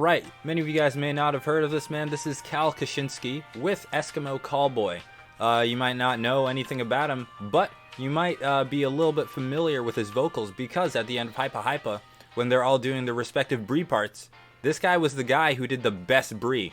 Alright, many of you guys may not have heard of this man. This is Koschinsky with Eskimo Callboy. You might not know anything about him, but you might be a little bit familiar with his vocals, because at the end of Hypa Hypa, when they're all doing their respective Brie parts, this guy was the guy who did the best Brie.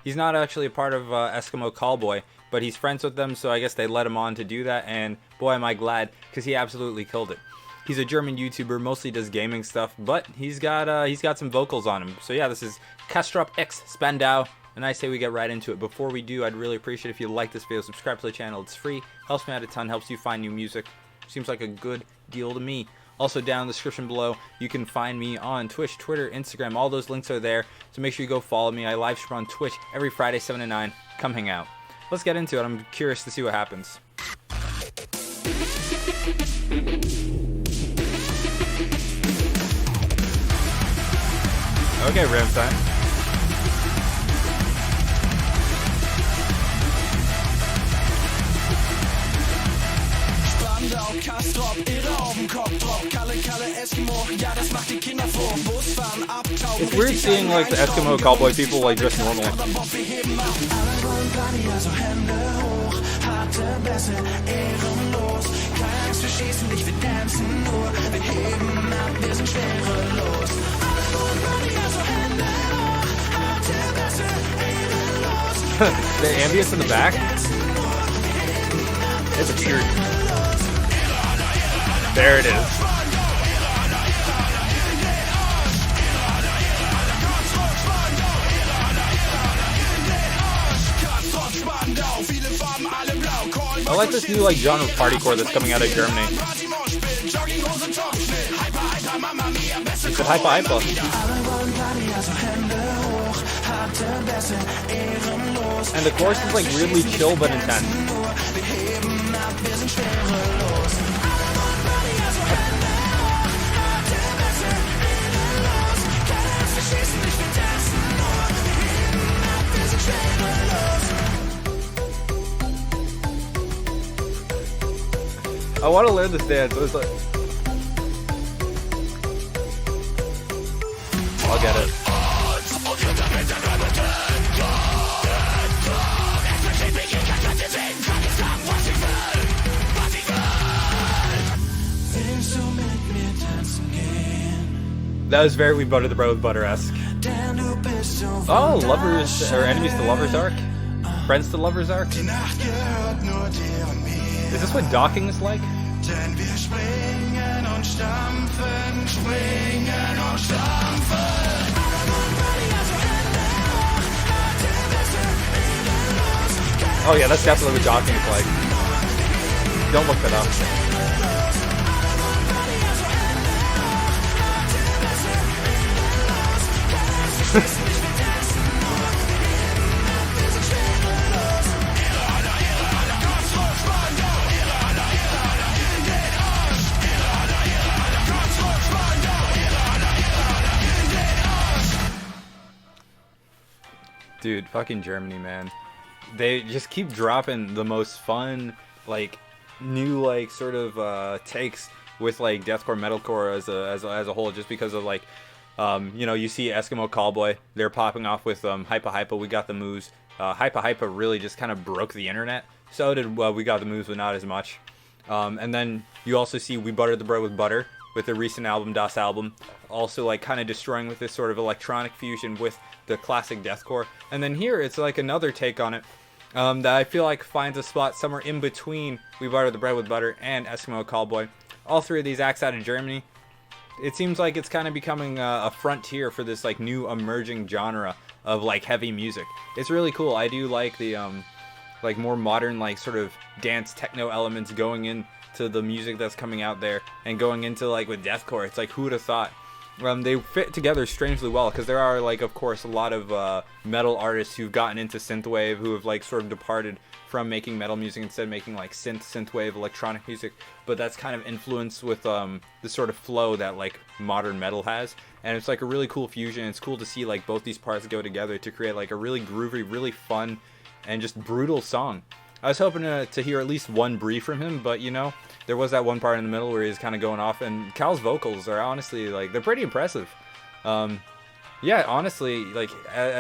He's not actually a part of Eskimo Callboy, but he's friends with them, so I guess they let him on to do that, and boy am I glad, because he absolutely killed it. He's a German YouTuber, mostly does gaming stuff, but he's got some vocals on him. So yeah, this is Castrop x Spandau, and I say we get right into it. Before we do, I'd really appreciate if you like this video, subscribe to the channel. It's free, helps me out a ton, helps you find new music. Seems like a good deal to me. Also, down in the description below, you can find me on Twitch, Twitter, Instagram. All those links are there, so make sure you go follow me. I live stream on Twitch every Friday, 7 to 9. Come hang out. Let's get into it. I'm curious to see what happens. Okay, Ramstein. Spandau, Castrop, Irre auf dem Kopf drauf. Kalle, Eskimo, ja, das macht die Kinder froh. Busfahren, abtauchen. It's weird seeing like the Eskimo Callboy people like dressed normally. Alle wollen Party, also Hände hoch. Harte Bässe, ehrenlos. Keine Angst, wir schießen nicht, wir tanzen nur. Wir heben ab, wir sind schwerelos. Alle wollen Party, also Hände hoch. Harte Bässe, ehrenlos. The ambience in the back. It's weird. There it is. I like this new like genre of partycore that's coming out of Germany. It's a Hypa Hypa. And the chorus is like really chill but intense. I want to learn this dance. It's like, I'll get it. That was very We Butter the Bread with Butter-esque. Oh, Lovers, or Enemies to Lovers arc? Friends to Lovers arc? Is this what docking is like? Oh yeah, that's definitely what docking is like. Don't look that up. Dude, fucking Germany, man. They just keep dropping the most fun, like, new, like, sort of, takes with, like, deathcore, metalcore as a whole, just because of, like, you know, you see Eskimo Callboy, they're popping off with, Hypa Hypa, We Got the Moves. Hypa Hypa really just kind of broke the internet. So did, We Got the Moves, but not as much. And then you also see We Butter the Bread with Butter, with the recent album, Das Album, also like kind of destroying with this sort of electronic fusion with the classic deathcore. And then here it's like another take on it that I feel like finds a spot somewhere in between We Butter the Bread with Butter and Eskimo Callboy. All three of these acts out of Germany. It seems like it's kind of becoming a frontier for this like new emerging genre of like heavy music. It's really cool. I do like the like more modern like sort of dance techno elements going in to the music that's coming out there, and going into like with deathcore. It's like, who would have thought? They fit together strangely well, because there are like, of course, a lot of metal artists who've gotten into synthwave, who have like sort of departed from making metal music, instead making like synthwave electronic music. But that's kind of influenced with the sort of flow that like modern metal has, and it's like a really cool fusion. It's cool to see like both these parts go together to create like a really groovy, really fun, and just brutal song. I was hoping to hear at least one brief from him, but you know, there was that one part in the middle where he's kind of going off, and Cal's vocals are honestly, like, they're pretty impressive. Yeah, honestly, like,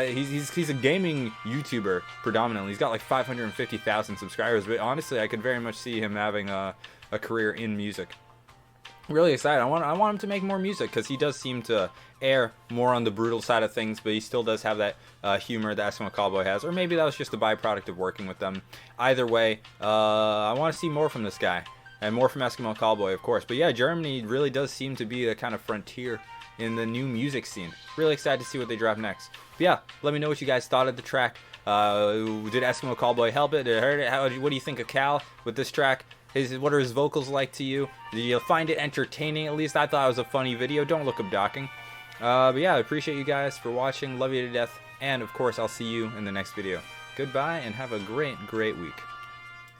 he's a gaming YouTuber predominantly. He's got like 550,000 subscribers, but honestly, I could very much see him having a career in music. Really excited. I want him to make more music, because he does seem to err more on the brutal side of things, but he still does have that humor that Eskimo Callboy has, or maybe that was just a byproduct of working with them. Either way, I want to see more from this guy, and more from Eskimo Callboy, of course. But yeah, Germany really does seem to be a kind of frontier in the new music scene. Really excited to see what they drop next. But yeah, let me know what you guys thought of the track. Did Eskimo Callboy help it? Did it hurt it? What do you think of Cal with this track? What are his vocals like to you? Do you find it entertaining? At least I thought it was a funny video. Don't look up docking. But yeah, I appreciate you guys for watching. Love you to death. And of course, I'll see you in the next video. Goodbye, and have a great, great week.